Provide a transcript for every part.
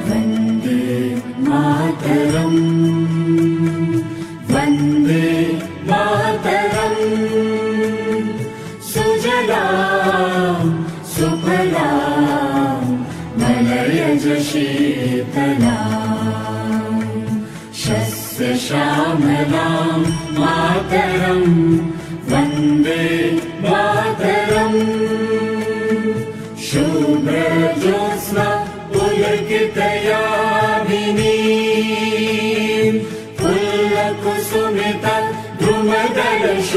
वन्दे मातरम् वन्दे मातरम् सुजलां सुफलां मलयज शीतलां शस्यश्यामलां मातरम् वन्दे मातरम् शुभ्रज्योत्स्ना पुलकितयामिनीं पुल्लकुसुमित द्रुमदलशोभिनीं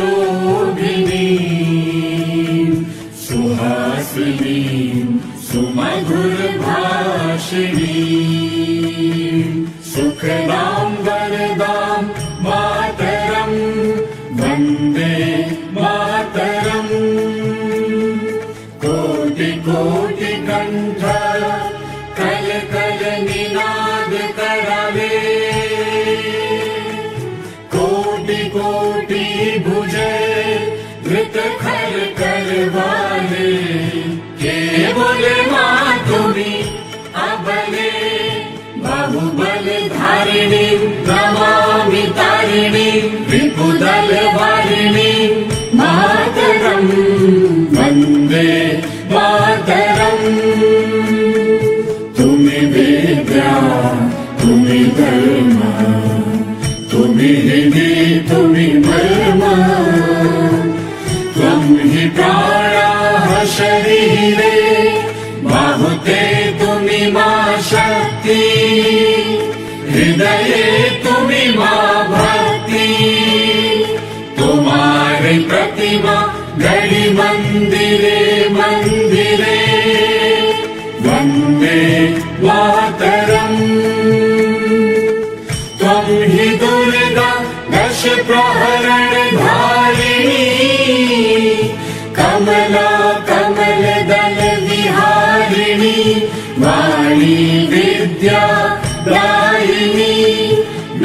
सुहासिनीं सुमधुरभाषिणीं सुखदां वरदां मातरं वन्दे मातरम् कोटि कोटि कंठ कल कल निनाद कराले कोटि कोटि भुजे धृत खर करवाले केवल माँ तुम्ही अबले बाहुबल धारिणी नमामि तारिणी रिपुदल वारिणी मातरं वन्दे मातरम् तुमि विद्या तुमि धर्म तुमि निधि तुमि मर्म त्वं हि प्राणाः शरीरे बाहुते तुमि मा शक्ति हृदये तुमि मा भक्ति तुम्हारे प्रतिमा गढ़ी मंदिरे मंदिरे वन्दे मातरम् त्वं हि दुर्गा दश प्रहरण धारिणी कमला कमल दल विहारिणी वाणी विद्या दायिनी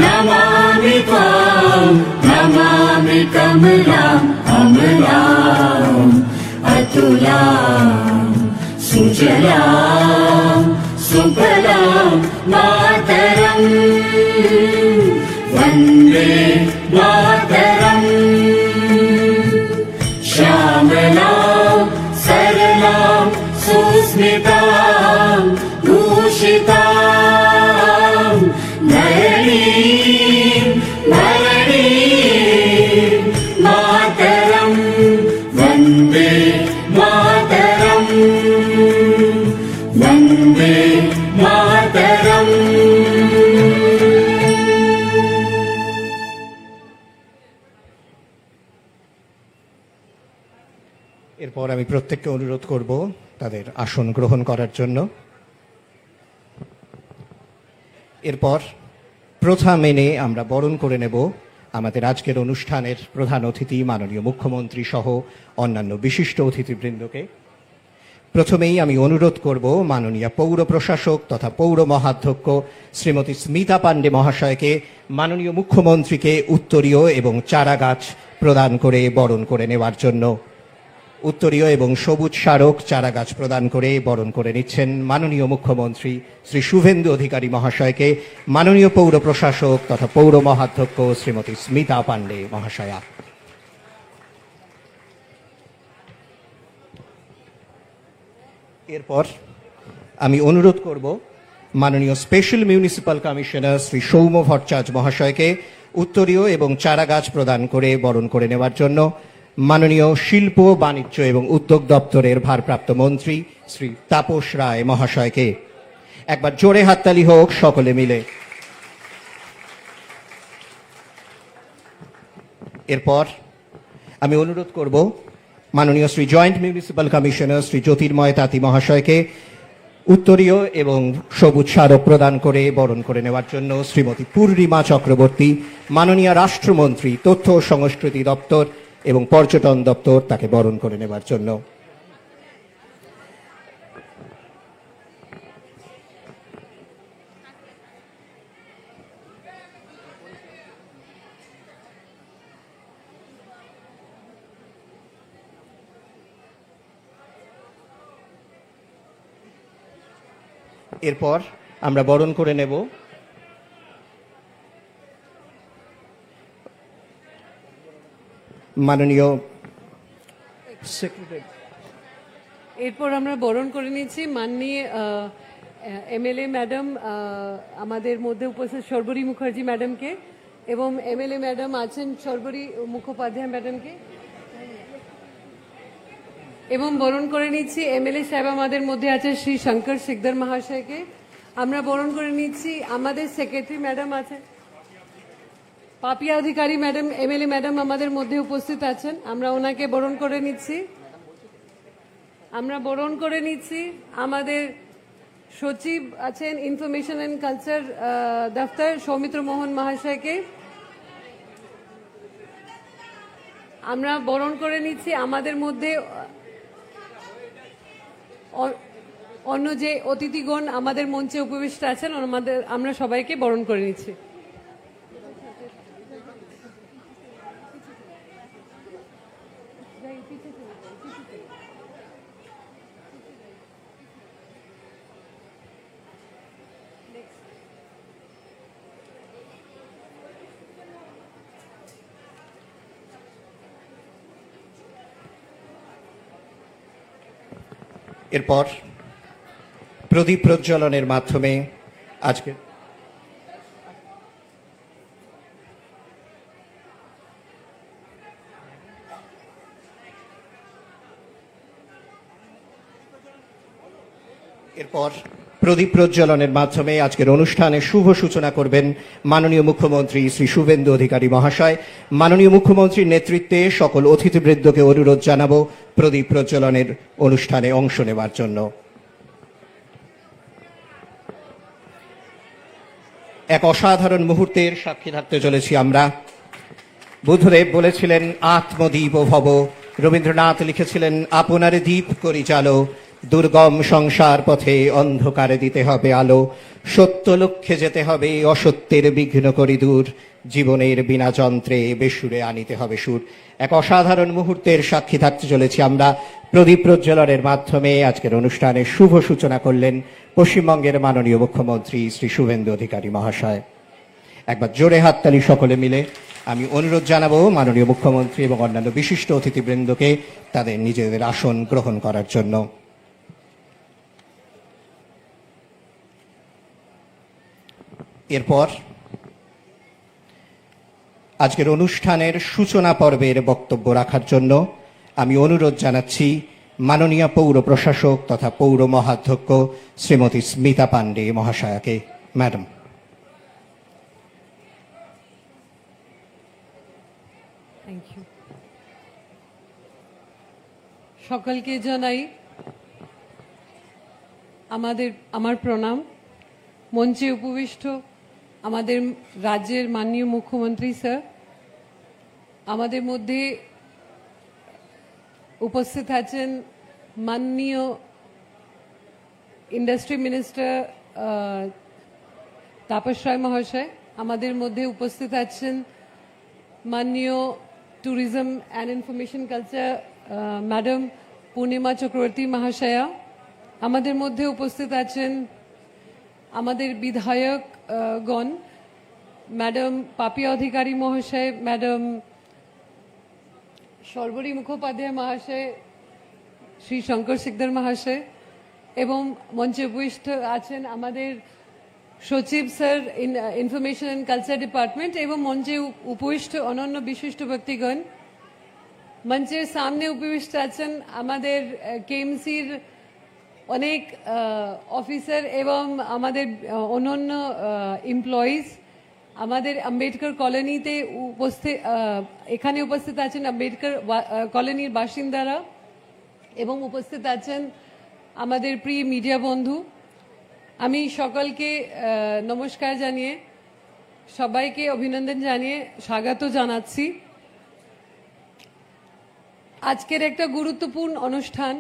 नमामि त्वां नमामि कमलाम् अमलाम् अतुलाम् सुजलां सुफलां मातरम् वन्दे मातरम् श्यामलां सरलां सुस्मितां भूषितां धरणीं भरणीं मातरम् वन्दे मातरम् वन्दे मातरम्। এরপর আমি প্রত্যেককে অনুরোধ করব তাদের আসন গ্রহণ করার জন্য। এরপর প্রথা মেনে আমরা বরণ করে নেব আমাদের আজকের অনুষ্ঠানের প্রধান অতিথি মাননীয় মুখ্যমন্ত্রী সহ অন্যান্য বিশিষ্ট অতিথিবৃন্দকে। প্রথমেই আমি অনুরোধ করব মাননীয় পৌর প্রশাসক তথা পৌর মহাধ্যক্ষ শ্রীমতী স্মিতা পাণ্ডে মহাশয়কে মাননীয় মুখ্যমন্ত্রীকে উত্তরীয় এবং চারা গাছ প্রদান করে বরণ করে নেওয়ার জন্য। উত্তরীয় এবং সবুজ স্মারক চারা গাছ প্রদান করে বরণ করে নিচ্ছেন মাননীয় মুখ্যমন্ত্রী শ্রী শুভেন্দু অধিকারী মহাশয়কে মাননীয় পৌর প্রশাসক তথা পৌর মহাধ্যক্ষ শ্রীমতী স্মিতা পাণ্ডে মহাশয়া। এরপর আমি অনুরোধ করব মাননীয় special municipal commissioner Shri Soumya Bhattacharya মহাশয়কে উত্তরীয় এবং চারা গাছ প্রদান করে বরণ করে নেওয়ার জন্য মাননীয় শিল্প বাণিজ্য এবং উদ্যোগ দপ্তরের ভারপ্রাপ্ত মন্ত্রী শ্রী তাপস রায় মহাশয়কে। একবার জোরে হাততালি হোক সকলে মিলে। এরপর আমি অনুরোধ করব মাননীয় Shri joint municipal commissioner Shri Jyotirmoy তাঁতি মহাশয়কে উত্তরীয় এবং সবুজ স্মারক প্রদান করে বরণ করে নেওয়ার জন্য শ্রীমতী পূর্ণিমা চক্রবর্তী মাননীয় রাষ্ট্রমন্ত্রী তথ্য ও সংস্কৃতি দপ্তর এবং পর্যটন দপ্তর তাকে বরণ করে নেওয়ার জন্য। এরপর আমরা বরণ করে নেব মাননীয় সেক্রেটারি। এরপর আমরা বরণ করে নিচ্ছি মাননীয় এমএলএ ম্যাডাম, আমাদের মধ্যে উপস্থিত সর্বরী মুখার্জি ম্যাডামকে, এবং এমএলএ ম্যাডাম আছেন সর্বরী মুখোপাধ্যায় ম্যাডামকে, এবং বরণ করে নিচ্ছি এমএলএ সাহেব আমাদের মধ্যে আছে শ্রী শঙ্কর সিকদার মহাশয়কে। আমরা বরণ করে নিচ্ছি আমাদের সেক্রেটারি ম্যাডাম আছেন পাপিয়া অধিকারী ম্যাডাম, এমএলএ ম্যাডাম আমাদের মধ্যে উপস্থিত আছেন, আমরা ওনাকে বরণ করে নিচ্ছি। আমরা বরণ করে নিচ্ছি আমাদের সচিব আছেন ইনফরমেশন অ্যান্ড কালচার দফতর সৌমিত্র মোহন মহাশয়কে। আমরা বরণ করে নিচ্ছি আমাদের মধ্যে অন্য যে অতিথিগণ আমাদের মঞ্চে উপবিষ্ট আছেন আমরা সবাইকে বরণ করে নিচ্ছি। এরপর প্রদীপ প্রজ্বলনের মাধ্যমে আজকে এরপর প্রদীপ প্রজ্বলনের মাধ্যমে আজকের অনুষ্ঠানের শুভ সূচনা করবেন মাননীয় মুখ্যমন্ত্রী শ্রী শুভেন্দু অধিকারী মহাশয়। মাননীয় মুখ্যমন্ত্রীর নেতৃত্বে সকল অতিথিবৃন্দকে অনুরোধ জানাবো প্রদীপ প্রজ্বলনের অনুষ্ঠানে অংশ নেওয়ার জন্য। এক অসাধারণ মুহূর্তের সাক্ষী থাকতে চলেছি আমরা। বুদ্ধদেব বলেছিলেন আত্মদীপ ভব, রবীন্দ্রনাথ লিখেছিলেন আপনারে দীপ করি চালো, দুর্গম সংসার পথে অন্ধকারে দিতে হবে আলো, সত্য লক্ষ্যে যেতে হবে অসত্যের বিঘ্ন করি দূর, জীবনের বিনা যন্ত্রে বেসুরে আনিতে হবে সুর। এক অসাধারণ মুহূর্তের সাক্ষী থাকতে চলেছি আমরা। প্রদীপ প্রজ্বলনের মাধ্যমে আজকের অনুষ্ঠানের শুভ সূচনা করলেন পশ্চিমবঙ্গের মাননীয় মুখ্যমন্ত্রী শ্রী শুভেন্দু অধিকারী মহাশয়। একবার জোরে হাততালি সকলে মিলে আমি অনুরোধ জানাবো মাননীয় মুখ্যমন্ত্রী এবং অন্যান্য বিশিষ্ট অতিথিবৃন্দকে তাদের নিজেদের আসন গ্রহণ করার জন্য। এরপর আজকের অনুষ্ঠানের সূচনা পর্বের বক্তব্য রাখার জন্য আমি অনুরোধ জানাচ্ছি মাননীয় পৌর প্রশাসক তথা পৌর মহাধ্যক্ষ শ্রীমতী স্মিতা পান্ডে মহাশয়াকে। ম্যাডাম। Thank you. সকলকে জানাই আমার প্রণাম। মঞ্চে উপবিষ্ট আমাদের রাজ্যের মাননীয় মুখ্যমন্ত্রী স্যার, আমাদের মধ্যে উপস্থিত আছেন মাননীয় ইন্ডাস্ট্রি মিনিস্টার তাপস রায় মহাশয়, আমাদের মধ্যে উপস্থিত আছেন মাননীয় tourism and information culture madam Purnima Chakraborty মহাশয়া, আমাদের মধ্যে উপস্থিত আছেন আমাদের বিধায়ক গণ ম্যাডাম পাপিয়া অধিকারী মহাশয়, ম্যাডাম সর্বরী মুখোপাধ্যায় মহাশয়, শ্রী শঙ্কর সিকদার মহাশয়, এবং মঞ্চে উপস্থিত আছেন আমাদের সচিব sir information and culture department, এবং মঞ্চে উপস্থিত অনন্য বিশিষ্ট ব্যক্তিগণ। মঞ্চের সামনে উপবিষ্ট আছেন আমাদের কেএমসির অনেক অফিসার এবং আমাদের অন্যান্য এমপ্লয়িজ, আমাদের আম্বেদকর কলোনিতে এখানে উপস্থিত আছেন আম্বেদকর কলোনির বাসিন্দারা, এবং উপস্থিত আছেন আমাদের প্রিয় মিডিয়া বন্ধু। আমি সকলকে নমস্কার জানিয়ে, সবাইকে অভিনন্দন জানিয়ে স্বাগত জানাচ্ছি। আজকের একটা গুরুত্বপূর্ণ অনুষ্ঠান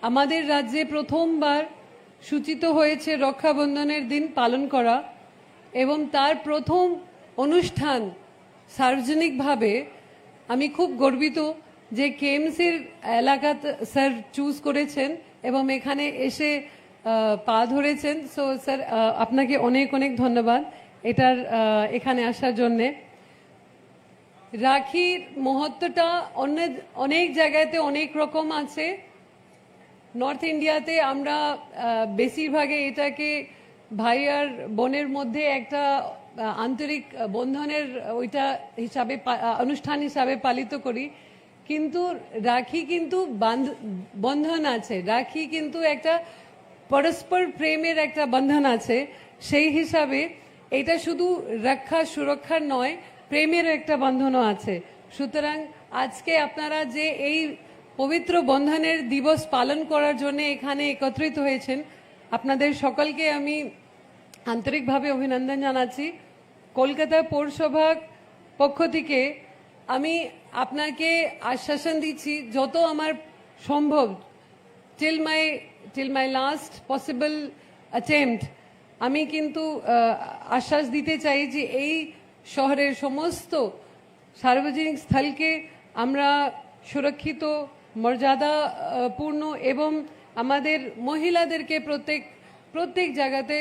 আমাদের রাজ্যে প্রথমবার সূচিত হয়েছে রক্ষাবন্ধনের দিন পালন করা, এবং তার প্রথম অনুষ্ঠান সার্বজনিকভাবে। আমি খুব গর্বিত যে কেএমসির এলাকা স্যার চুজ করেছেন এবং এখানে এসে পা ধরেছেন। সো স্যার আপনাকে অনেক অনেক ধন্যবাদ এখানে আসার জন্যে। রাখির মহত্বটা অনেক জায়গাতে অনেক রকম আছে। নর্থ ইন্ডিয়াতে আমরা বেশিরভাগে এটাকে ভাই আর বোনের মধ্যে একটা আন্তরিক বন্ধনের ওইটা হিসাবে অনুষ্ঠান হিসাবে পালিত করি, কিন্তু রাখি কিন্তু বন্ধন আছে, রাখি কিন্তু একটা পরস্পর প্রেমের একটা বন্ধন আছে। সেই হিসাবে এটা শুধু রক্ষা সুরক্ষার নয়, প্রেমের একটা বন্ধনও আছে। সুতরাং আজকে আপনারা যে এই পবিত্র বন্ধনের দিবস পালন করার জন্য এখানে একত্রিত হয়েছেন, আপনাদের সকলকে আমি আন্তরিকভাবে অভিনন্দন জানাচ্ছি। কলকাতা পৌরসভার পক্ষ থেকে আমি আপনাকে আশ্বাসন দিচ্ছি, যত আমার সম্ভব till my last possible attempt আমি কিন্তু আশ্বাস দিতে চাই যে এই শহরের সমস্ত সার্বজনিক স্থলকে আমরা সুরক্ষিত, মর্যাদাপূর্ণ এবং আমাদের মহিলাদেরকে প্রত্যেক জায়গাতে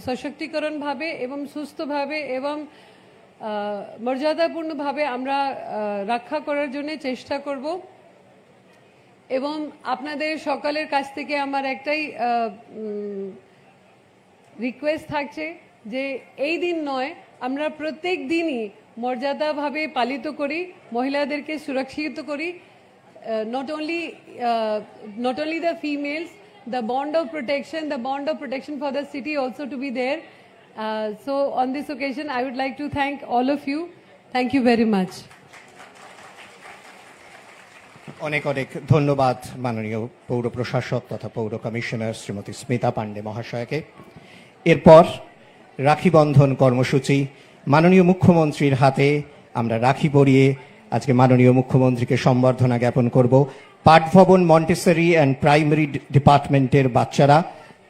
সশক্তিকরণভাবে এবং সুস্থভাবে এবং মর্যাদাপূর্ণভাবে আমরা রক্ষা করার জন্য চেষ্টা করব। এবং আপনাদের সকলের কাছ থেকে আমার একটাই রিকোয়েস্ট থাকছে যে এই দিন নয়, আমরা প্রত্যেক দিনই মর্যাদাভাবে পালিত করি, মহিলাদেরকে সুরক্ষিত করি। not only the females, the bond of protection for the city also to be there. So on this occasion I would like to thank all of you. Thank you very much. অনেক অনেক ধন্যবাদ মাননীয় পৌর প্রশাসক তথা পৌর commissioner Shrimati Smita Pandey মহাশয়কে। এরপর রাখি বন্ধন কর্মসূচি, মাননীয় মুখ্যমন্ত্রীর হাতে আমরা রাখি পরিয়ে আজকে মাননীয় মুখ্যমন্ত্রীকে সম্বর্ধনা জ্ঞাপন করব। পাঠভবন মন্টেসরি অ্যান্ড প্রাইমারি ডিপার্টমেন্টের বাচ্চারা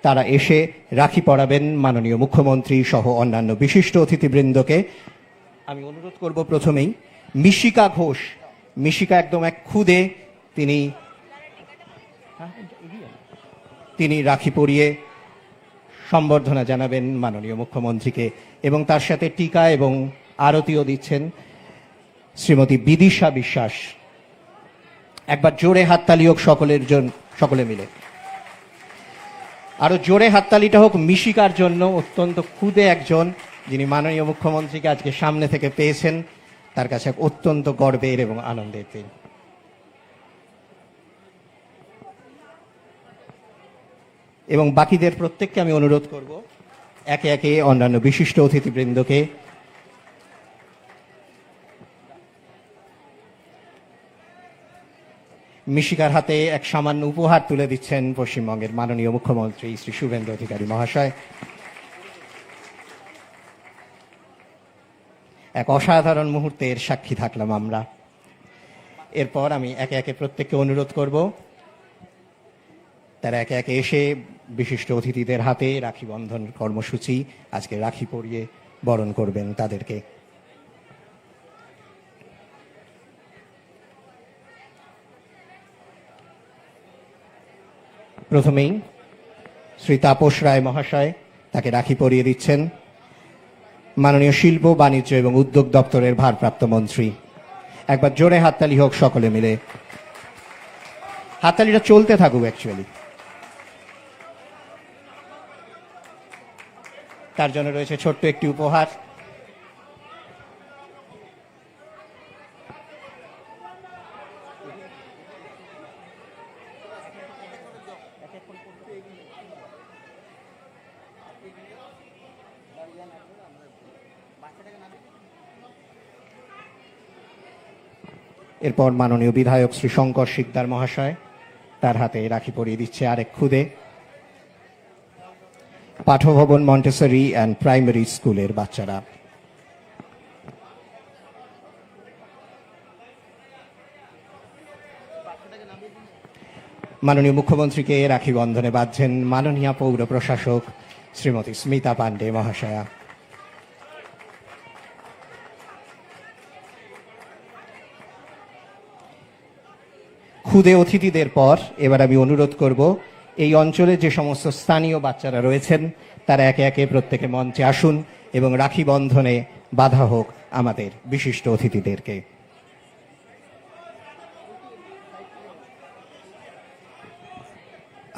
তারা এসে রাখি পরাবেন মাননীয় মুখ্যমন্ত্রী সহ অন্যান্য বিশিষ্ট অতিথিবৃন্দকে। আমি অনুরোধ করব প্রথমেই মিশিকা ঘোষ, মিশিকা একদম এক খুদে তিনি রাখি পরিয়ে সম্বর্ধনা জানাবেন মাননীয় মুখ্যমন্ত্রীকে এবং তার সাথে টিকা এবং আরতিও দিচ্ছেন শ্রীমতী বিদিশা বিশ্বাস। একবার জোরে হাততালি হোক সকলে মিলে, আরো জোরে হাততালিটা হোক মিশিকার জন্য, অত্যন্ত খুদে একজন যিনি মাননীয় মুখ্যমন্ত্রীকে আজকে সামনে থেকে পেয়েছেন, তার কাছে অত্যন্ত গর্বের এবং আনন্দের দিন। এবং বাকিদের প্রত্যেককে আমি অনুরোধ করব একে একে অন্যান্য বিশিষ্ট অতিথিবৃন্দকে মিশিকার হাতে এক সামান্য উপহার তুলে দিচ্ছেন পশ্চিমবঙ্গের মাননীয় মুখ্যমন্ত্রী শ্রী শুভেন্দু অধিকারী মহাশয়। এক অসাধারণ মুহূর্তের সাক্ষী থাকলাম আমরা। এরপর আমি একে একে প্রত্যেককে অনুরোধ করব তারা একে একে এসে বিশিষ্ট অতিথিদের হাতে রাখি বন্ধন কর্মসূচি আজকে রাখি পরিয়ে বরণ করবেন তাদেরকে। প্রথমেই শ্রী তাপস রায় মহাশয় তাকে রাখি পরিয়ে দিচ্ছেন মাননীয় শিল্প বাণিজ্য এবং উদ্যোগ দপ্তরের ভারপ্রাপ্ত মন্ত্রী। একবার জোরে হাততালি হোক সকলে মিলে, হাততালিটা চলতে থাকুক অ্যাকচুয়ালি। তার জন্য রয়েছে ছোট্ট একটি উপহার। এরপর মাননীয় বিধায়ক শ্রী শঙ্কর শিকদার মহাশয় তার হাতে রাখি পরিয়ে দিচ্ছে আরেক খুদে পাঠভবন মন্টেসরি অ্যান্ড প্রাইমারি স্কুলের বাচ্চারা। মাননীয় মুখ্যমন্ত্রীকে রাখি বন্ধনে বাঁধছেন মাননীয় পৌর প্রশাসক শ্রীমতী স্মিতা পান্ডে মহাশয়া। খুদে অতিথিদের পর এবার আমি অনুরোধ করব এই অঞ্চলে যে সমস্ত স্থানীয় বাচ্চারা রয়েছেন তারা একে একে প্রত্যেকে মঞ্চে আসুন এবং রাখি বন্ধনে বাধা হোক আমাদের বিশিষ্ট অতিথিদেরকে।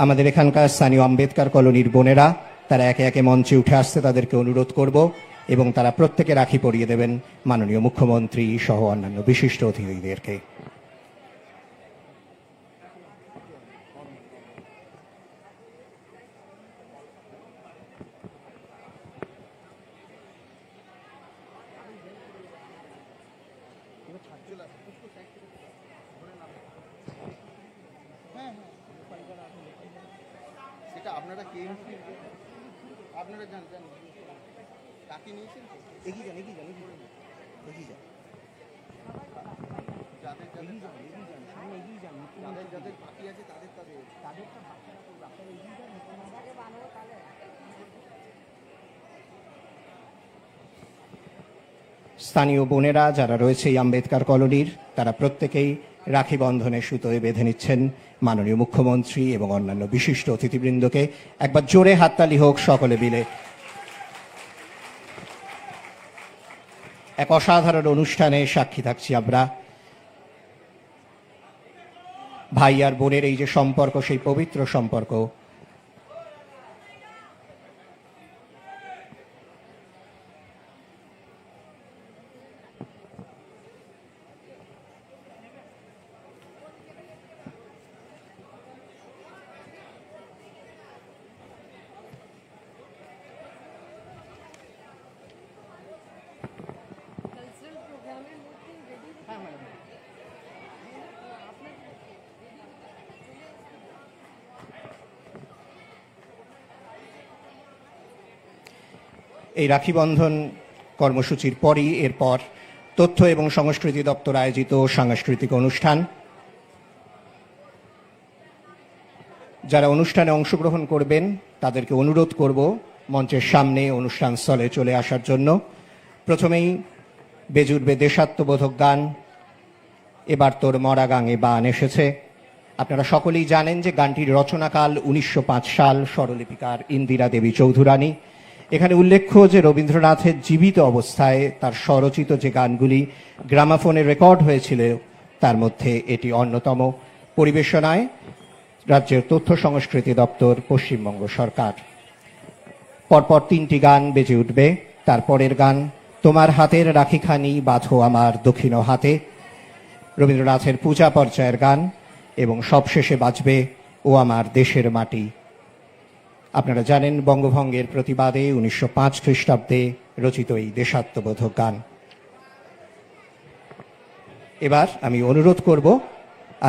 আমাদের এখানকার স্থানীয় আম্বেদকর কলোনির বোনেরা তারা একে একে মঞ্চে উঠে আসতে তাদেরকে অনুরোধ করব এবং তারা প্রত্যেকে রাখি পরিয়ে দেবেন মাননীয় মুখ্যমন্ত্রী সহ অন্যান্য বিশিষ্ট অতিথিদেরকে। সেটা আপনারা কে আপনারা জানেন কাকে নিয়েছেন এগিয়ে যান এগিয়ে যান এগিয়ে যান যাদের যাদের সামনে এগিয়ে যান যাদের যাদের বাকি আছে তাদের তাদের তাদেরটা বাচ্চারা করবে আপনারা এগিয়ে যান স্থানীয় বোনেরা যারা রয়েছে এই আম্বেদকর কলোনির তারা প্রত্যেকেই রাখি বন্ধনে সুতোয় বেঁধে নিচ্ছেন মাননীয় মুখ্যমন্ত্রী এবং অন্যান্য বিশিষ্ট অতিথিবৃন্দকে। একবার জোরে হাততালি হোক সকলে মিলে। এক অসাধারণ অনুষ্ঠানে সাক্ষী থাকছি আমরা। ভাই আর বোনের এই যে সম্পর্ক, সেই পবিত্র সম্পর্ক এই রাখি বন্ধন কর্মসূচির পরই এরপর তথ্য এবং সংস্কৃতি দপ্তর আয়োজিত সাংস্কৃতিক অনুষ্ঠান। যারা অনুষ্ঠানে অংশগ্রহণ করবেন তাদেরকে অনুরোধ করব মঞ্চের সামনে অনুষ্ঠান স্থলে চলে আসার জন্য। প্রথমেই বেজে উঠবে দেশাত্মবোধক গান, এবার তোর মরা গাঙে বান এসেছে। আপনারা সকলেই জানেন যে গানটির রচনাকাল 1905 সাল, স্বরলিপিকার ইন্দিরা দেবী চৌধুরানী। এখানে উল্লেখ্য যে রবীন্দ্রনাথের জীবিত অবস্থায় তার স্বরচিত যে গানগুলি গ্রামাফোনে রেকর্ড হয়েছিল তার মধ্যে এটি অন্যতম। পরিবেশনায় রাজ্যের তথ্য সংস্কৃতি দপ্তর, পশ্চিমবঙ্গ সরকার। পরপর 3টি গান বেজে উঠবে। তারপরের গান তোমার হাতের রাখিখানি বাঁধো আমার দক্ষিণ হাতে, রবীন্দ্রনাথের পূজা পর্যায়ের গান, এবং সবশেষে বাজবে ও আমার দেশের মাটি। আপনারা জানেন বঙ্গভঙ্গের প্রতিবাদে 1905 খ্রিস্টাব্দে রচিত এই দেশাত্মবোধক গান। এবার আমি অনুরোধ করব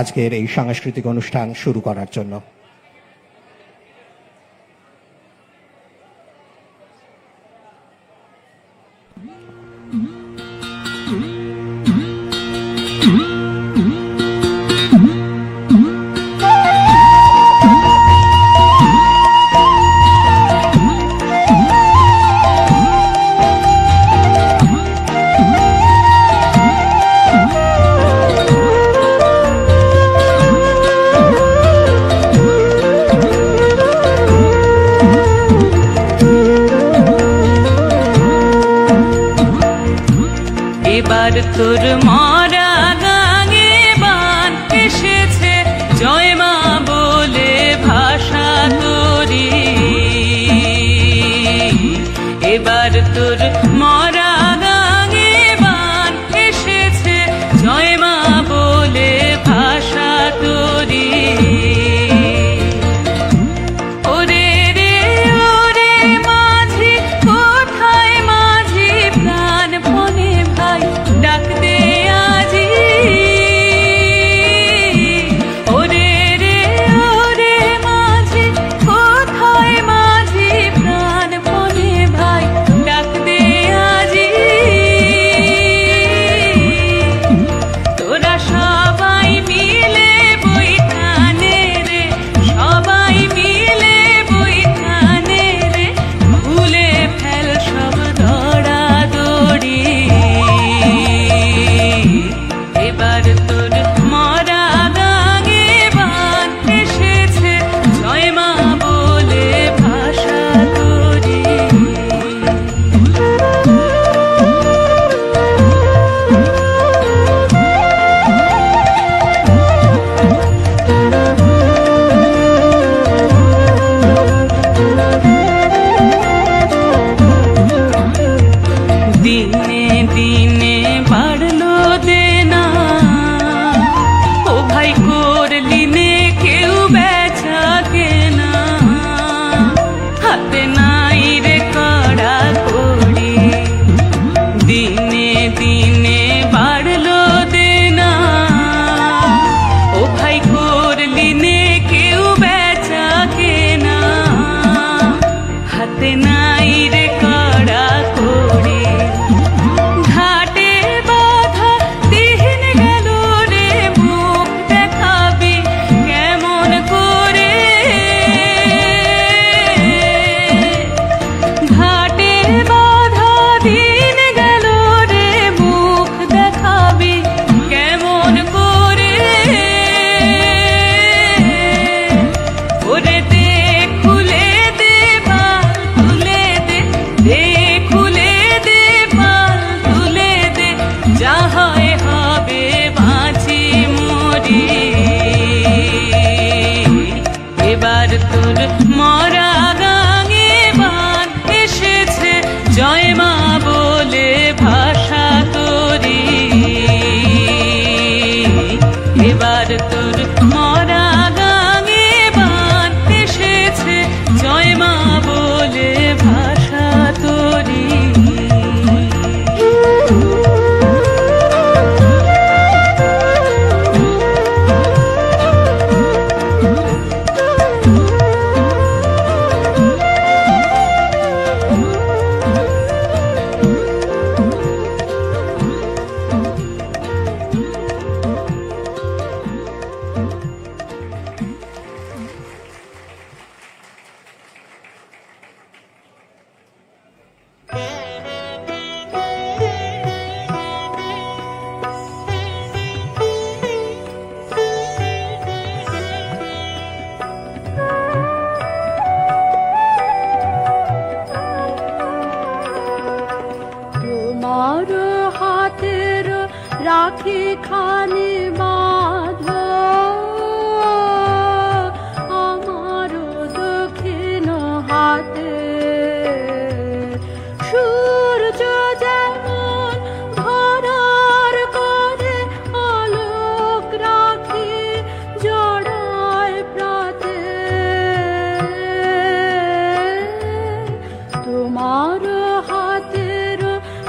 আজকের এই সাংস্কৃতিক অনুষ্ঠান শুরু করার জন্য। এবার তোর মরা গাঙে বান এসেছে, জয় মা বলে ভাষা তোরি। এবার তোর মরা গাঙে বান এসেছে, জয় মা বলে ভাষা তোরি। ওরে রে ওরে মাঝি, কোথায় মাঝি প্রাণপণে ভাই ডাক দে জয় মা বলে ভাষা তোরি। তোমার হাতের রাখি খানি বাঁধো আমার দক্ষিণ হাতে, সূর্য যেমন ধরার করে আলোক রাখি জড়ায় প্রাতে, তোমার হাতের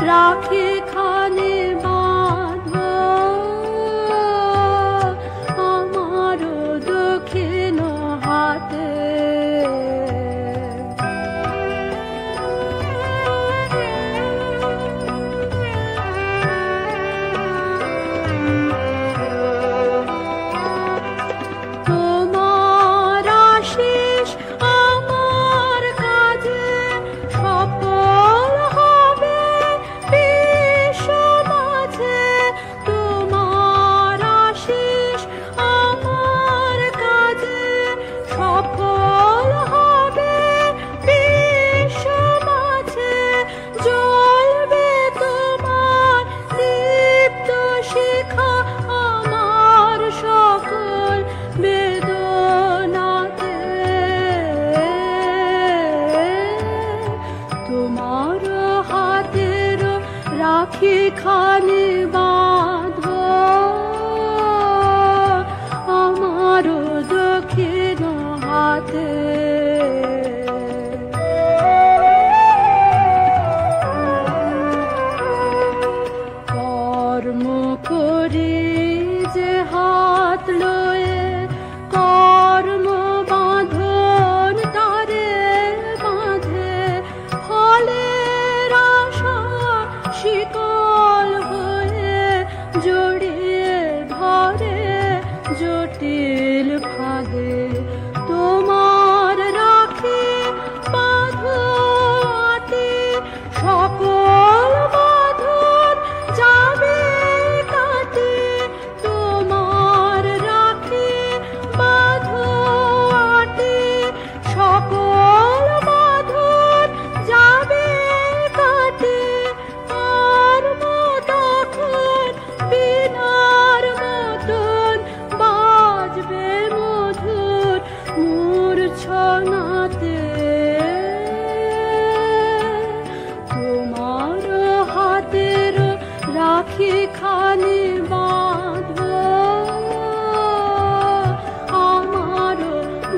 রাখি খানি বাঁধো আমার দক্ষিণ হাতে। তোমার আশিস আমার কাজে সফল হবে বিশ্ব মাঝে, তোমার আশিস আমার কাজে সফল হবে বিশ্ব মাঝে, জ্বলবে তোমার দীপ্ত শিখা আমার সকল বেদনাতে, তোমার হাতের রাখি খানি বাঁধো আমার দক্ষিণ হাতে। কর্ম করি যে হাত লয়ে কর্ম বাঁধন তারে বাঁধে, ফলের আশা শিকল হয়ে জড়িয়ে ধরে জটিল ফাঁদে, তোমার রাখি বাঁধো আটে সকল বাঁধন যাবে কাটে, তোমার রাখি বাঁধো আটে সকল বাঁধন যাবে কাটে, আর তখন বিনার মতন বাজবে মধুর মূর্ছনাতে, তোমার হাতের রাখি খানি বাঁধো আমার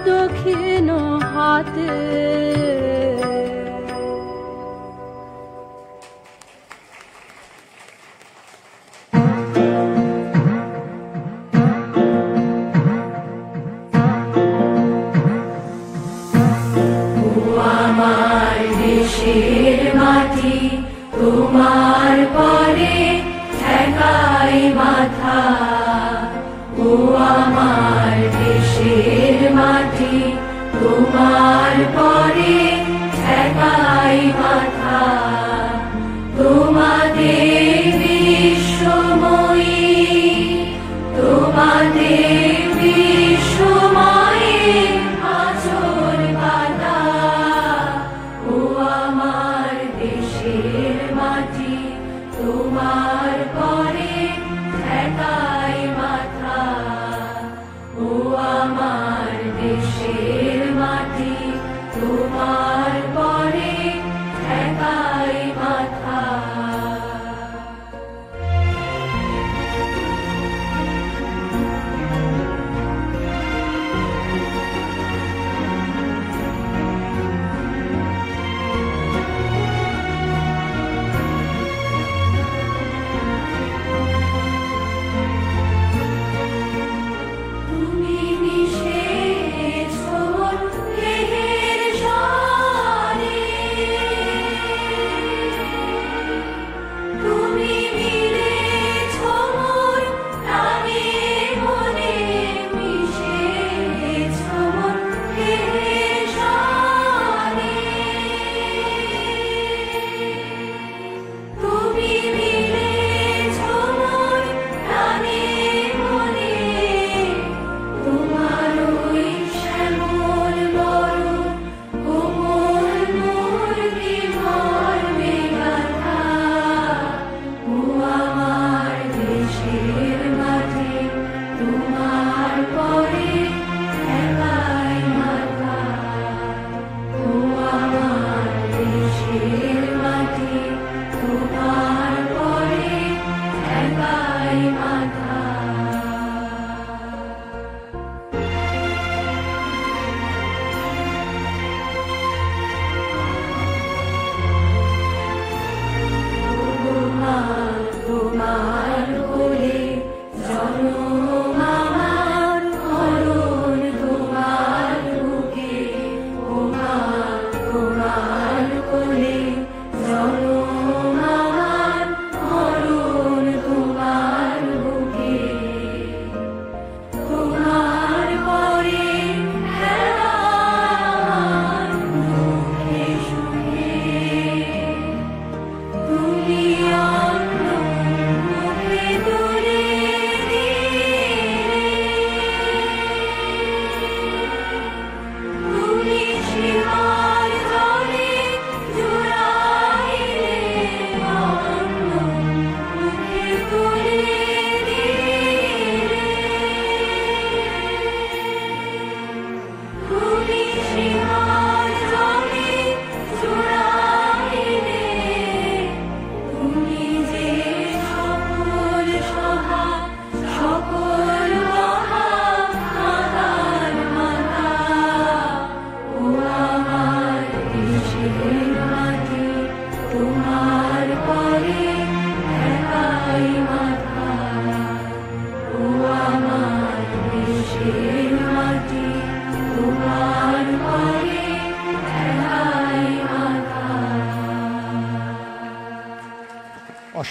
দক্ষিণ হাতে। আমার দেশের মাটি তোমার পরে ঠেকাই মাথা, ও আমার দেশের মাটি তোমার পরে ঠেকাই মাথা, তোমাদের বিশ্বময়ী তোমাদের বিশ্বময়ের আঁচল পাতা, ও আমার দেশের মাটি তোমার পরে ঠেকাই মাথা, ও আমার দেশের মাটি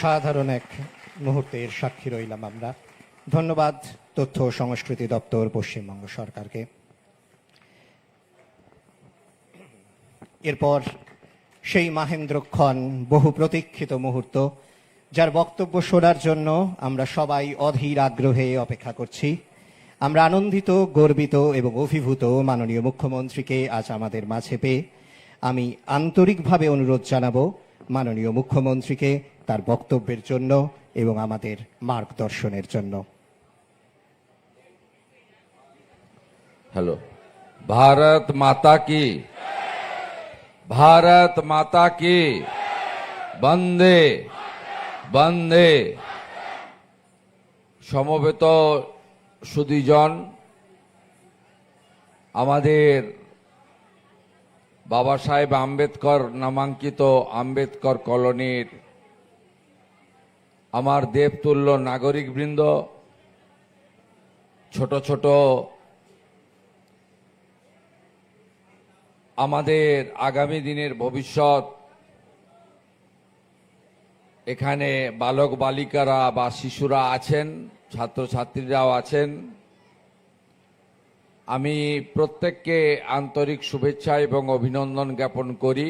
অসাধারণ এক মুহূর্তের সাক্ষী রইলাম আমরা। ধন্যবাদ তথ্য ও সংস্কৃতি দপ্তর, পশ্চিমবঙ্গ সরকারকে। এরপর সেই মাহেন্দ্রক্ষণ, বহু প্রতীক্ষিত মুহূর্ত, যার বক্তব্য শোনার জন্য আমরা সবাই অধীর আগ্রহে অপেক্ষা করছি। আমরা আনন্দিত, গর্বিত এবং অভিভূত মাননীয় মুখ্যমন্ত্রীকে আজ আমাদের মাঝে পেয়ে। আমি আন্তরিকভাবে অনুরোধ জানাবো মাননীয় মুখ্যমন্ত্রীকে তার বক্তব্যের জন্য এবং আমাদের মার্গদর্শনের জন্য। हेलो, भारत माता की, भारत माता की, বন্দে বন্দে। সমবেত সুধীজন, আমাদের বাবা সাহেব আম্বেদকর নামাঙ্কিত আম্বেদকর কলোনির আমার দেবতুল্য নাগরিকবৃন্দ, ছোট ছোট আমাদের আগামী দিনের ভবিষ্যৎ, এখানে বালক বালিকারা বা শিশুরা আছেন, ছাত্রছাত্রীরাও আছেন। আমি প্রত্যেককে আন্তরিক শুভেচ্ছা এবং অভিনন্দন জ্ঞাপন করি।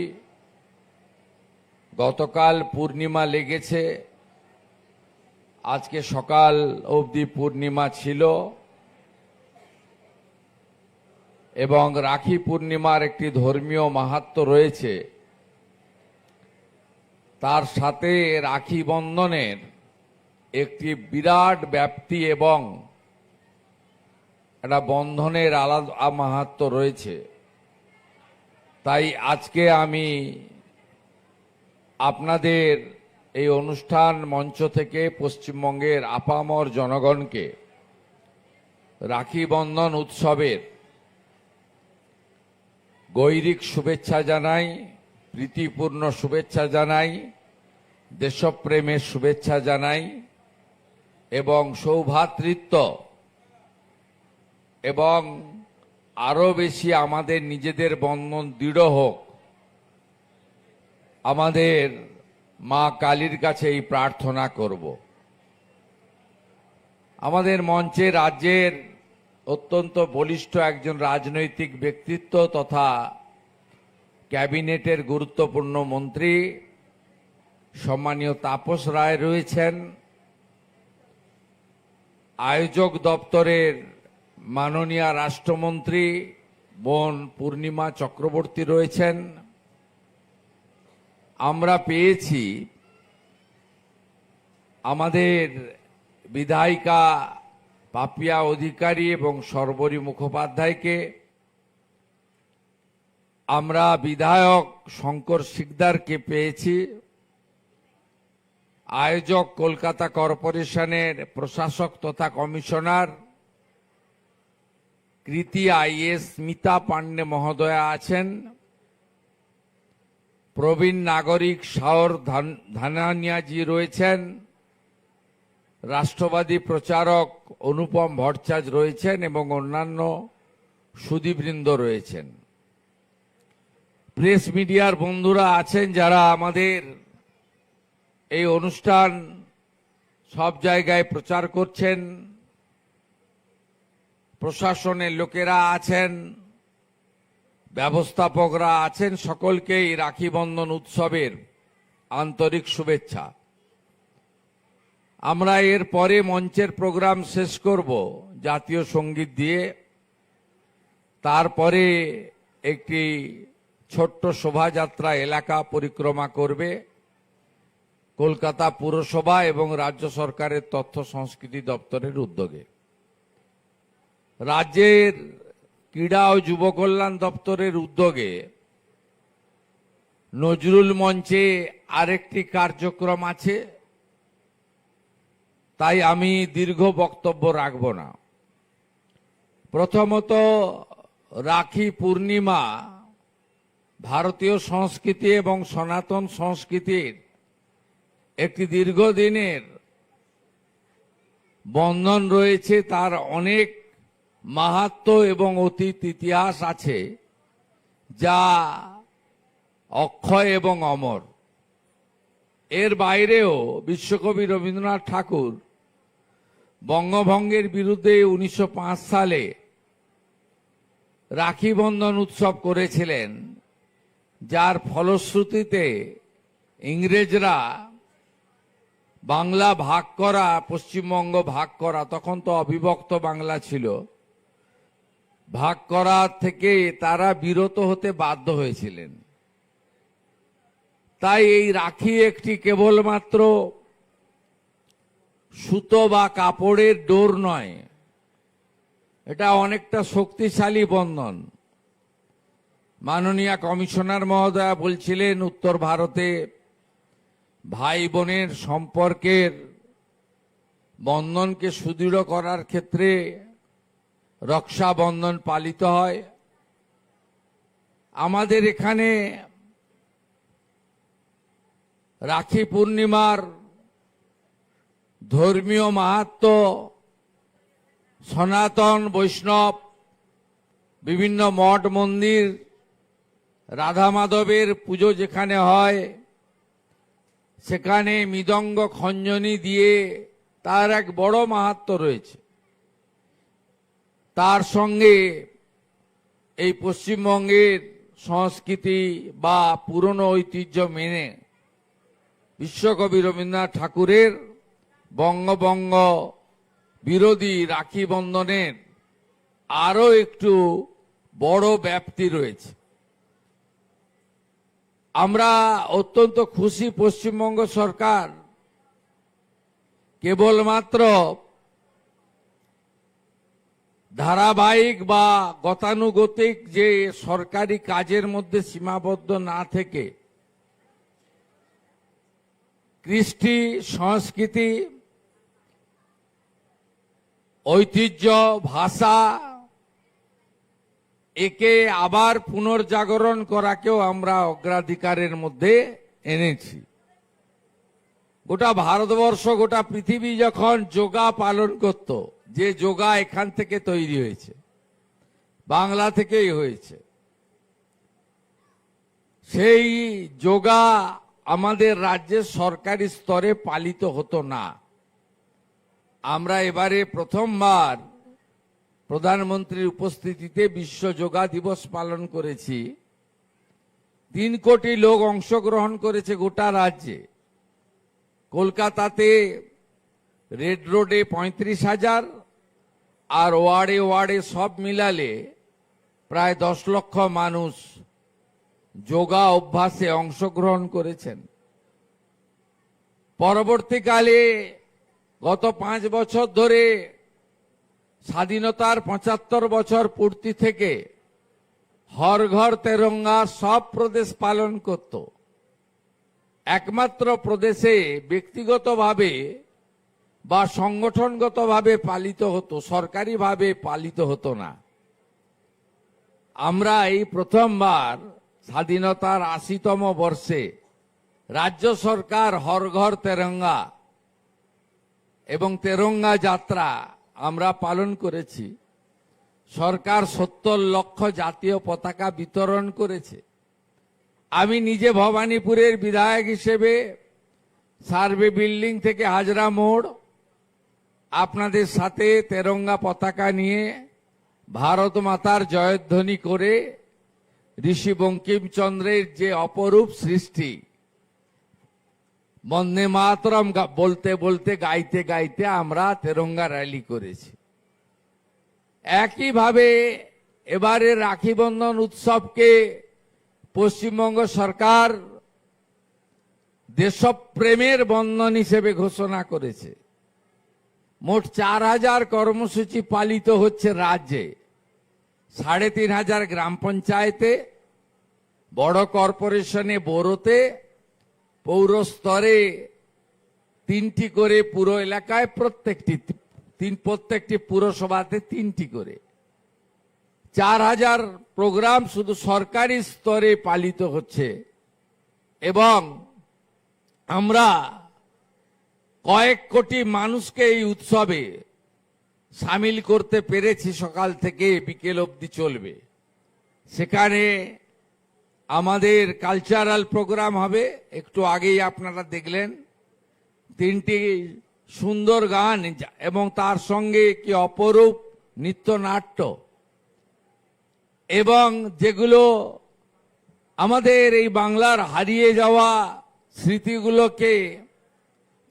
গতকাল পূর্ণিমা লেগেছে, আজকে সকাল অবধি পূর্ণিমা ছিল এবং রাখি পূর্ণিমার একটি ধর্মীয় মাহাত্ম্য রয়েছে। তার সাথে রাখি বন্ধনের একটি বিরাট ব্যাপ্তি এবং একটা বন্ধনের আলাদা মাহাত্ম্য রয়েছে। তাই আজকে আমি আপনাদের এই অনুষ্ঠান মঞ্চ থেকে পশ্চিমবঙ্গের আপামর জনগণকে রাখি বন্ধন উৎসবের গৈরিক শুভেচ্ছা জানাই, প্রীতিপূর্ণ শুভেচ্ছা জানাই, দেশপ্রেমের শুভেচ্ছা জানাই এবং সৌভ্রাতৃত্ব এবং আরো বেশি আমাদের নিজেদের বন্ধন দৃঢ় হোক, আমাদের মা কালীর কাছে এই প্রার্থনা করব। আমাদের মঞ্চে রাজ্যের অত্যন্ত বলিষ্ঠ একজন রাজনৈতিক ব্যক্তিত্ব তথা ক্যাবিনেটের গুরুত্বপূর্ণ মন্ত্রী সম্মানীয় তাপস রায় রয়েছেন, আয়োজক দপ্তরের মাননীয় রাষ্ট্রমন্ত্রী বোন পূর্ণিমা চক্রবর্তী রয়েছেন। আমরা পেয়েছি আমাদের বিধায়িকা পাপিয়া অধিকারী এবং সর্বরী মুখোপাধ্যায়কে, আমরা বিধায়ক শঙ্কর শিকদারকে পেয়েছি, আয়োজক কলকাতা কর্পোরেশনের প্রশাসক তথা কমিশনার কৃতি আইএস স্মিতা পান্ডে মহোদয়া আছেন, প্রবীণ নাগরিক শাওর ধানানিয়াজি রয়েছেন, রাষ্ট্রবাদী প্রচারক অনুপম ভট্টাচার্য রয়েছেন এবং অন্যান্য সুধীবৃন্দ রয়েছেন। প্রেস মিডিয়ার বন্ধুরা আছেন যারা আমাদের এই অনুষ্ঠান সব জায়গায় প্রচার করছেন, প্রশাসনের লোকেরা আছেন, ব্যবস্থাপকরা আছেন, সকলকেই রাখি বন্ধন উৎসবের আন্তরিক শুভেচ্ছা। আমরা এর পরে মঞ্চের প্রোগ্রাম শেষ করব জাতীয় সঙ্গীত দিয়ে, তারপরে একটি ছোট্ট শোভাযাত্রা এলাকা পরিক্রমা করবে কলকাতা পুরসভা এবং রাজ্য সরকারের তথ্য সংস্কৃতি দপ্তরের উদ্যোগে। রাজ্যের ক্রীড়া ও যুব কল্যাণ দপ্তরের উদ্যোগে নজরুল মঞ্চে আরেকটি কার্যক্রম আছে, তাই আমি দীর্ঘ বক্তব্য রাখব না। প্রথমত, রাখি পূর্ণিমা ভারতীয় সংস্কৃতি এবং সনাতন সংস্কৃতির একটি দীর্ঘদিনের বন্ধন রয়েছে, তার অনেক মাহাত্ম্য এবং অতীত ইতিহাস আছে যা অক্ষয় এবং অমর। এর বাইরেও বিশ্বকবি রবীন্দ্রনাথ ঠাকুর বঙ্গভঙ্গের বিরুদ্ধে 1905 সালে রাখি বন্ধন উৎসব করেছিলেন, যার ফলশ্রুতিতে ইংরেজরা বাংলা ভাগ করা, পশ্চিমবঙ্গ ভাগ করা, তখন তো অবিভক্ত বাংলা ছিল, ভাগ করা থেকে তারা বিরত হতে বাধ্য হয়েছিলেন। তাই এই রাখি একটি কেবলমাত্র সুতো বা কাপড়ের ডোর নয়, এটা অনেকটা শক্তিশালী বন্ধন। মাননীয় কমিশনার মহোদয়া বলছিলেন, উত্তর ভারতে ভাই বোনের সম্পর্কের বন্ধনকে সুদৃঢ় করার ক্ষেত্রে রক্ষাবন্ধন পালিত হয়। আমাদের এখানে রাখি পূর্ণিমার ধর্মীয় মাহাত্ম্য, সনাতন বৈষ্ণব বিভিন্ন মঠ মন্দির, রাধা মাধবের পুজো যেখানে হয় সেখানে মৃদঙ্গ খঞ্জনি দিয়ে তার এক বড় মাহাত্ম্য রয়েছে। তার সঙ্গে এই পশ্চিমবঙ্গের সংস্কৃতি বা পুরনো ঐতিহ্য মেনে বিশ্বকবি রবীন্দ্রনাথ ঠাকুরের বঙ্গভঙ্গ বিরোধী রাখি বন্ধনের আরো একটু বড় ব্যাপ্তি রয়েছে। আমরা অত্যন্ত খুশি, পশ্চিমবঙ্গ সরকার কেবলমাত্র ধারাবাহিক বা গতানুগতিক যে সরকারি কাজের মধ্যে সীমাবদ্ধ না থেকে কৃষ্টি, সংস্কৃতি, ঐতিহ্য, ভাষা একে আবার পুনর্জাগরণ করাকেও আমরা অগ্রাধিকারের মধ্যে এনেছি। গোটা ভারতবর্ষ, গোটা পৃথিবী যখন যোগা পালন করত, যে যোগা এখান থেকে তৈরি হয়েছে, বাংলা থেকেই হয়েছে, সেই যোগা আমাদের রাজ্যের সরকারি স্তরে পালিত হতো না। আমরা এবারে প্রথমবার প্রধানমন্ত্রীর উপস্থিতিতে বিশ্ব যোগা দিবস পালন করেছি। 3 কোটি লোক অংশগ্রহণ করেছে গোটা রাজ্যে। কলকাতাতে রেড রোডে 35,000 আর ওয়ার্ডে ওয়ার্ডে সব মিলালে প্রায় 10 লক্ষ মানুষ যোগা অভ্যাসে অংশগ্রহণ করেছেন। পরবর্তীকালে গত 5 বছর ধরে স্বাধীনতার 75 বছর পূর্তি থেকে হর ঘর তেরঙ্গা সব প্রদেশ পালন করত। একমাত্র প্রদেশে ব্যক্তিগতভাবে বা সংগঠনগতভাবে পালিত হতো, সরকারিভাবে পালিত হতো না। আমরা এই প্রথমবার স্বাধীনতার 80তম বর্ষে রাজ্য সরকার হর ঘর তেরঙ্গা এবং তেরঙ্গা যাত্রা আমরা পালন করেছি। সরকার 70 লক্ষ জাতীয় পতাকা বিতরণ করেছে। আমি নিজে ভবানীপুরের বিধায়ক হিসেবে সার্ভে বিল্ডিং থেকে হাজরা মোড় আপনাদের সাথে তেরঙ্গা পতাকা নিয়ে ভারত মাতার জয়ধ্বনি করে ঋষি বঙ্কিমচন্দ্রের যে অপরূপ সৃষ্টি বন্দে মাতরম বলতে বলতে, গাইতে গাইতে আমরা তেরঙ্গা র্যালি করেছি। একইভাবে এবারে রাখি বন্ধন উৎসবকে পশ্চিমবঙ্গ সরকার দেশপ্রেমের বন্ধন হিসেবে ঘোষণা করেছে। মোট 4,000 কর্মসূচি পালিত হচ্ছে রাজ্যে। 3,500 গ্রাম পঞ্চায়েতে, বড় কর্পোরেশনে, বড়োতে, পৌর স্তরে 3টি করে, পুরো এলাকায় প্রত্যেকটি পুরসভাতে 3টি করে। 4,000 প্রোগ্রাম শুধু সরকারি স্তরে পালিত হচ্ছে এবং আমরা কয়েক কোটি মানুষকে এই উৎসবে সামিল করতে পেরেছি। সকাল থেকে বিকেল অবধি চলবে। সেখানে আমাদের কালচারাল প্রোগ্রাম হবে। একটু আগেই আপনারা দেখলেন 3টি সুন্দর গান এবং তার সঙ্গে কি অপরূপ নৃত্যনাট্য, এবং যেগুলো আমাদের এই বাংলার হারিয়ে যাওয়া স্মৃতিগুলোকে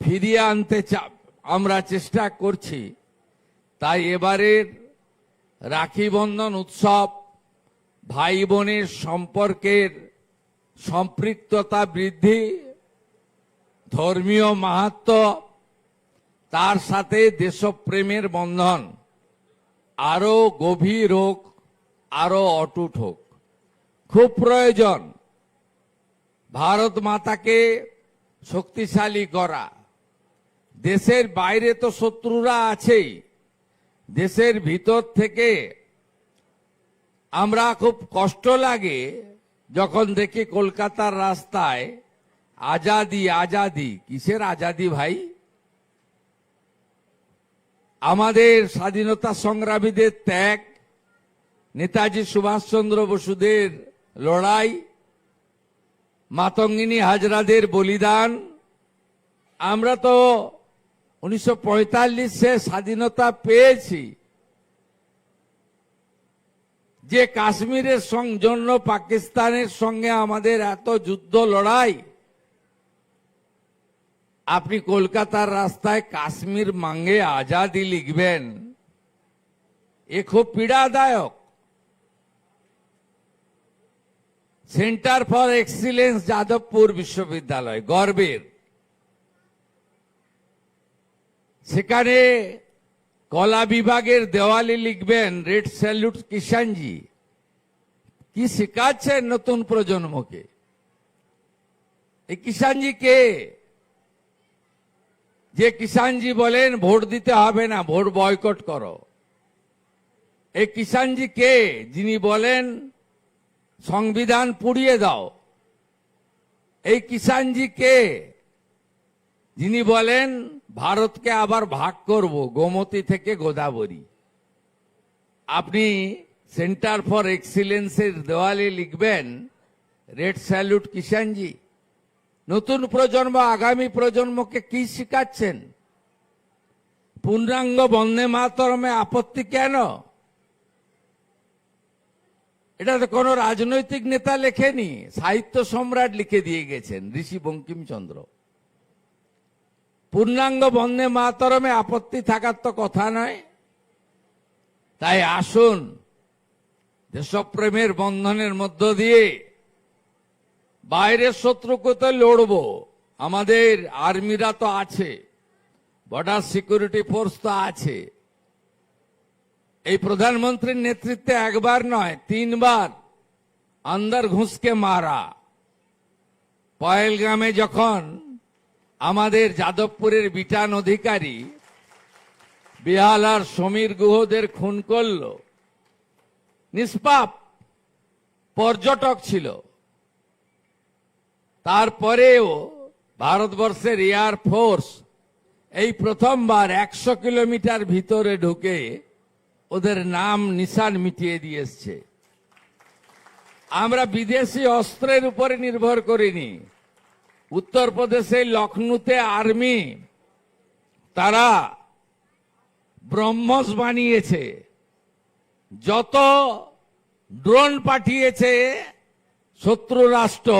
ফিরিয়ে আনতে আমরা চেষ্টা করছি। তাই এবারের রাখি বন্ধন উৎসব ভাই বোনের সম্পর্কের সম্পৃক্ততা বৃদ্ধি, ধর্মীয় মাহাত্ম্য, তার সাথে দেশপ্রেমের বন্ধন আরো গভীর হোক, আরো অটুট হোক। খুব প্রয়োজন ভারত মাতাকে শক্তিশালী করা। দেশের বাইরে তো শত্রুরা আছেই, দেশের ভিতর থেকে আমরা খুব কষ্ট লাগে যখন দেখি কলকাতার রাস্তায় আজাদি আজাদি। কিসের আজাদি ভাই? আমাদের স্বাধীনতা সংগ্রামীদের ত্যাগ, নেতাজি সুভাষচন্দ্র বসুদের লড়াই, মাতঙ্গিনী হাজরাদের বলিদান। আমরা তো 1945-এ স্বাধীনতা পেয়েছি। যে কাশ্মীরের জন্য পাকিস্তানের সঙ্গে আমাদের এত যুদ্ধ লড়াই, আপনি কলকাতার রাস্তায় কাশ্মীর মাঙ্গে আজাদি লিখবেন, এ খুব পীড়াদায়ক। সেন্টার ফর এক্সিলেন্স যাদবপুর বিশ্ববিদ্যালয় গর্বের, সেখানে কলা বিভাগের দেওয়ালে লিখবেন রেড স্যালুট কিষাণজি। কি শেখাচ্ছেন নতুন প্রজন্মকে? এই কিষাণজি কে? যে কিষাণজি বলেন ভোট দিতে হবে না, ভোট বয়কট করো। এই কিষাণজি কে যিনি বলেন সংবিধান পুড়িয়ে দাও? এই কিষাণজি কে যিনি বলেন ভারতকে আবার ভাগ করব গোমতী থেকে গোদাবরী? আপনি সেন্টার ফর এক্সিলেন্সের দেওয়ালে লিখবেন রেড স্যালুট কিষাণজি। নতুন প্রজন্ম, আগামী প্রজন্মকে কি শিখাচ্ছেন? পূর্ণাঙ্গ বন্দে মাতরমে আপত্তি কেন? এটা তো কোনো রাজনৈতিক নেতা লেখেনি, সাহিত্য সম্রাট লিখে দিয়ে গেছেন ঋষি বঙ্কিমচন্দ্র। পূর্ণাঙ্গ বন্দে মাতরমে আপত্তি থাকার তো কথা নয়। তাই আসুন দেশপ্রেমের বন্ধনের মধ্য দিয়ে বাইরের শত্রুকে তো লড়ব, আমাদের আর্মিরা তো আছে, বর্ডার সিকিউরিটি ফোর্স তো আছে। এই প্রধানমন্ত্রীর নেতৃত্বে একবার নয় 3 বার আন্দার ঘুষকে মারা। পহেলগামে যখন আমাদের যাদবপুরের বিটান অধিকারী বিহালার সমীর গুহদের খুন করল, নিষ্পাপ পর্যটক ছিল, তারপরেও ভারতবর্ষের এয়ার ফোর্স এই প্রথমবার 100 কিলোমিটার ভিতরে ঢুকে ওদের নাম নিশান মিটিয়ে দিয়ে এসছে। আমরা বিদেশি অস্ত্রের উপরে নির্ভর করিনি। উত্তরপ্রদেশে লখনৌতে আর্মি তারা ব্রহ্মস বানিয়েছে, যত ড্রোন পাঠিয়েছে শত্রু রাষ্ট্র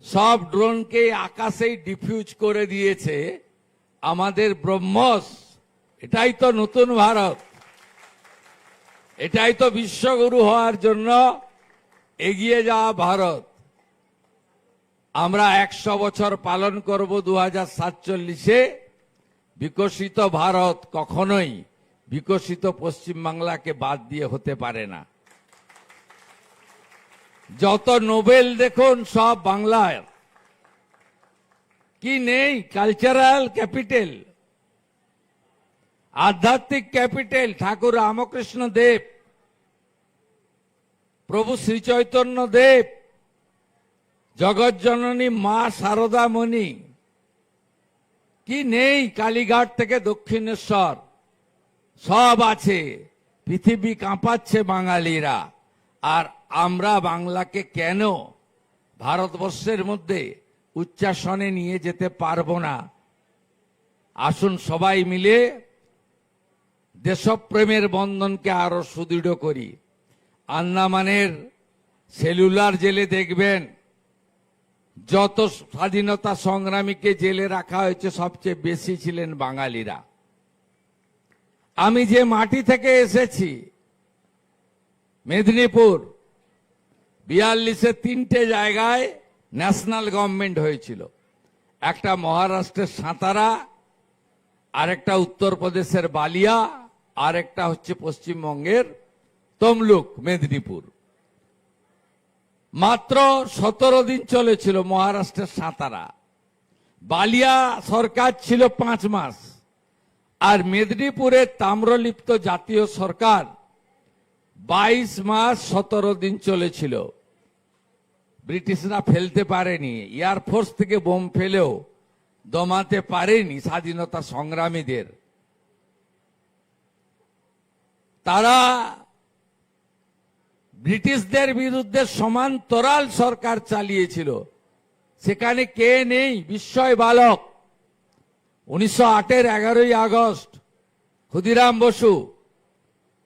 সব ড্রোনকে আকাশেই ডিফিউজ করে দিয়েছে আমাদের ব্রহ্মস। এটাই তো নতুন ভারত, এটাই তো বিশ্বগুরু হওয়ার জন্য এগিয়ে যাওয়া ভারত। আমরা 100 বছর পালন করব 2047-এ। বিকশিত ভারত কখনোই বিকশিত পশ্চিমবাংলাকে বাদ দিয়ে হতে পারে না। যত নোবেল দেখুন সব বাংলায়। কি নেই? কালচারাল ক্যাপিটাল, আধ্যাত্মিক ক্যাপিটাল ঠাকুর রামকৃষ্ণ দেব, প্রভু শ্রী চৈতন্য দেব, জগৎজননী মা শারদা মণি। কি নেই? কালীঘাট থেকে দক্ষিণেশ্বর সব আছে। পৃথিবী কাঁপাচ্ছে বাঙালিরা। আর আমরা বাংলাকে কেন ভারতবর্ষের মধ্যে উচ্চাসনে নিয়ে যেতে পারবো না। আসুন সবাই মিলে দেশপ্রেমের বন্ধনকে আরো সুদৃঢ় করি। আন্দামানের সেলুলার জেলে দেখবেন যত স্বাধীনতা সংগ্রামীকে জেলে রাখা হয়েছে সবচেয়ে বেশি ছিলেন বাঙালিরা। আমি যে মাটি থেকে এসেছি মেদিনীপুর, 42-এ 3টে জায়গায় ন্যাশনাল গভর্নমেন্ট হয়েছিল। একটা মহারাষ্ট্রের সাঁতারা, আরেকটা উত্তরপ্রদেশের বালিয়া, আরেকটা হচ্ছে পশ্চিমবঙ্গের তমলুক মেদিনীপুর। মাত্র 17 দিন চলেছিল মহারাষ্ট্রের সাঁতারা। বালিয়া সরকার ছিল 5 মাস, আর মেদিনীপুরের তাম্রলিপ্ত জাতীয় সরকার 22 মাস 17 দিন চলেছিল। ব্রিটিশরা ফেলতে পারেনি, এয়ারফোর্স থেকে বোম ফেলেও দমাতে পারেনি স্বাধীনতা সংগ্রামীদের। তারা ব্রিটিশদের বিরুদ্ধে সমান্তরাল সরকার চালিয়েছিল। সেখানে কে নেই? বিস্ময় বালক 1908-এর 11ই আগস্ট ক্ষুদিরাম বসু,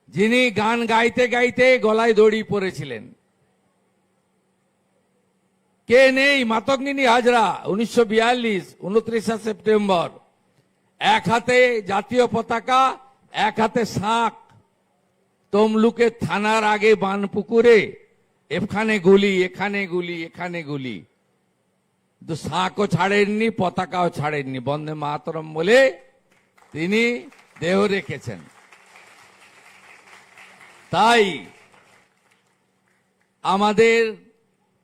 যিনি গান গাইতে গাইতে গলায় দড়ি পড়েছিলেন। কে নেই? মাতঙ্গিনী হাজরা 1942 29 সেপ্টেম্বর, এক হাতে জাতীয় পতাকা, এক হাতে শাঁখ। তমলুকের থানার আগে বানপুকুরে এখানে গুলি, এখানে গুলি, এখানে গুলি। তো শাঁখও ছাড়েননি, পতাকাও ছাড়েননি, বন্দে মাতরম বলে তিনি দেহ রেখেছেন। তাই আমাদের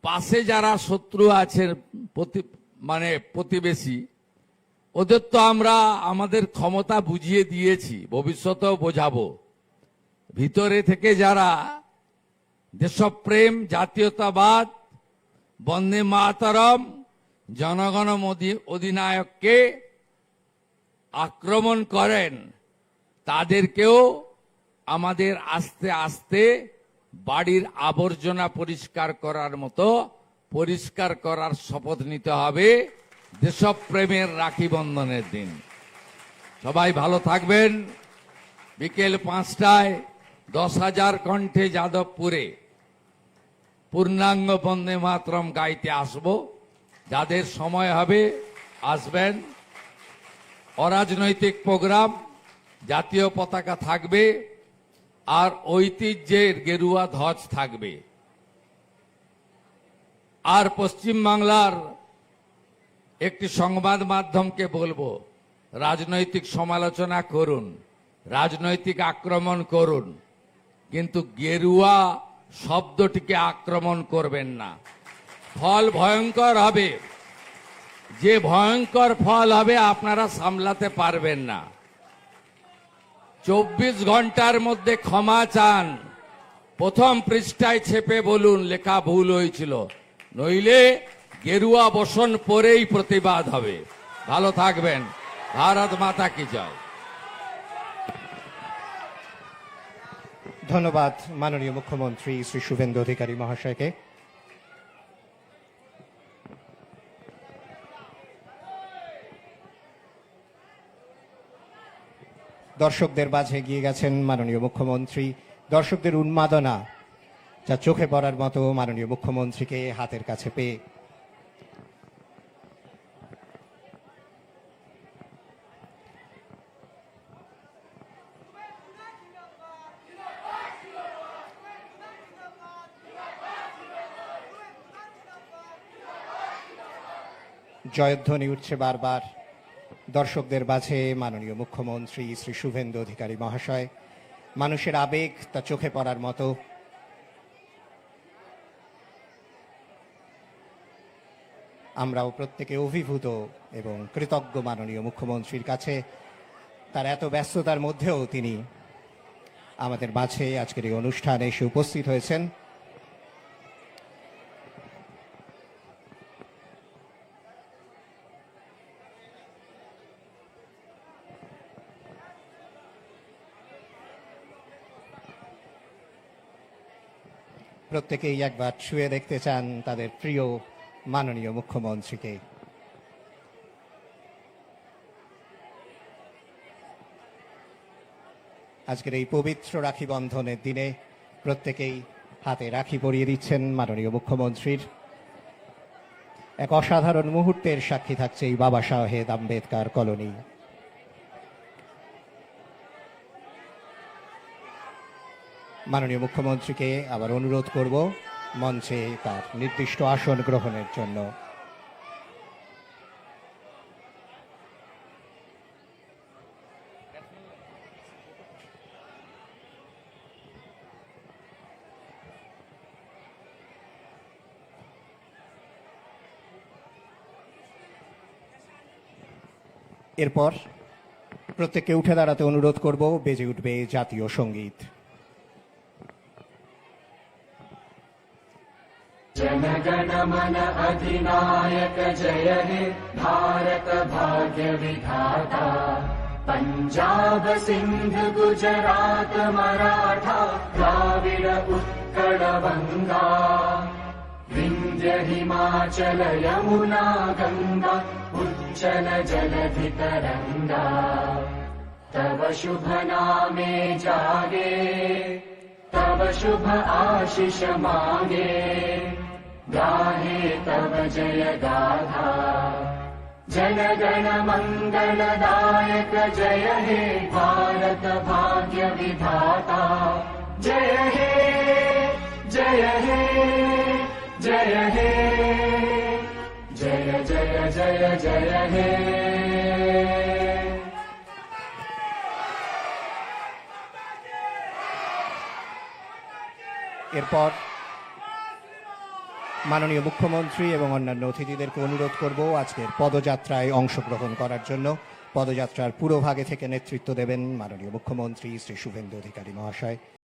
পাশে যারা শত্রু আছেন, প্রতিবেশী, ওদের তো আমরা আমাদের ক্ষমতা বুঝিয়ে দিয়েছি, ভবিষ্যতেও বোঝাবো। ভিতরে থেকে যারা দেশপ্রেম, জাতীয়তাবাদ, বন্দে মাতরম, জনগণ অধিনায়ককে আক্রমণ করেন, তাদেরকেও আমাদের আস্তে আস্তে বাড়ির আবর্জনা পরিষ্কার করার মতো পরিষ্কার করার শপথ নিতে হবে দেশপ্রেমের রাখি বন্ধনের দিন। সবাই ভালো থাকবেন। বিকেল 5টায় 10,000 কণ্ঠে যাদবপুরে পূর্ণাঙ্গ বন্দে মাতরম গাইতে আসব। যাদের সময় হবে আসবেন। অরাজনৈতিক প্রোগ্রাম, জাতীয় পতাকা থাকবে, আর ঐতিহ্যের গেরুয়া ধ্বজ থাকবে। আর পশ্চিমবাংলার একটি সংবাদ মাধ্যমকে বলবো, রাজনৈতিক সমালোচনা করুন, রাজনৈতিক আক্রমণ করুন, কিন্তু গেরুয়া শব্দটিকে আক্রমণ করবেন না। ফল ভয়ঙ্কর হবে, যে ভয়ঙ্কর ফল হবে আপনারা সামলাতে পারবেন না। 24 ঘন্টার মধ্যে ক্ষমা চান, প্রথম পৃষ্ঠায় ছেপে বলুন লেখা ভুল হয়েছিল, নইলে গেরুয়া বসন পরেই প্রতিবাদ হবে। ভালো থাকবেন। ভারত মাতা কি জয়। ধন্যবাদ মাননীয় মুখ্যমন্ত্রী শ্রী শুভেন্দু অধিকারী মহাশয়কে। দর্শকদের মাঝে এগিয়ে গেছেন মাননীয় মুখ্যমন্ত্রী। দর্শকদের উন্মাদনা যা চোখে পড়ার মতো মাননীয় মুখ্যমন্ত্রীকে হাতের কাছে পেয়ে। জয়ধ্বনি উঠছে বারবার দর্শকদের মাঝে। মাননীয় মুখ্যমন্ত্রী শ্রী শুভেন্দু অধিকারী মহাশয়, মানুষের আবেগ তা চোখে পড়ার মতো। আমরাও প্রত্যেকে অভিভূত এবং কৃতজ্ঞ মাননীয় মুখ্যমন্ত্রীর কাছে। তার এত ব্যস্ততার মধ্যেও তিনি আমাদের মাঝে আজকের এই অনুষ্ঠানে এসে উপস্থিত হয়েছেন। প্রত্যেকেই একবার ছুঁয়ে দেখতে চান তাদের প্রিয় মাননীয় মুখ্যমন্ত্রীকে। আজকের এই পবিত্র রাখি বন্ধনের দিনে প্রত্যেকেই হাতে রাখি পরিয়ে দিচ্ছেন মাননীয় মুখ্যমন্ত্রীর। এক অসাধারণ মুহূর্তের সাক্ষী থাকছে এই বাবা সাহেব আম্বেদকর কলোনি। মাননীয় মুখ্যমন্ত্রীকে আবার অনুরোধ করব মঞ্চে তার নির্দিষ্ট আসন গ্রহণের জন্য। এরপর প্রত্যেককে উঠে দাঁড়াতে অনুরোধ করব, বেজে উঠবে জাতীয় সঙ্গীত। जनगण मन अधिनायक जय हे भारत भाग्य विधाता पंजाब सिंध गुजरात मराठा द्राविड उत्कल बंगा विंध्य हिमाचल यमुना गंगा उज्जल जलधि तरंगा तव शुभ नामे जागे तव शुभ आशीष मांगे गाहे तव जय गाथा जनगण मंगलदायक जय हे भारत भाग्य विधाता जय हे जय हे जय हे जय जय जय जय हे। এরপর মাননীয় মুখ্যমন্ত্রী এবং অন্যান্য অতিথিদেরকে অনুরোধ করব আজকের পদযাত্রায় অংশগ্রহণ করার জন্য। পদযাত্রার পুরোভাগে থেকে নেতৃত্ব দেবেন মাননীয় মুখ্যমন্ত্রী শ্রী শুভেন্দু অধিকারী মহাশয়।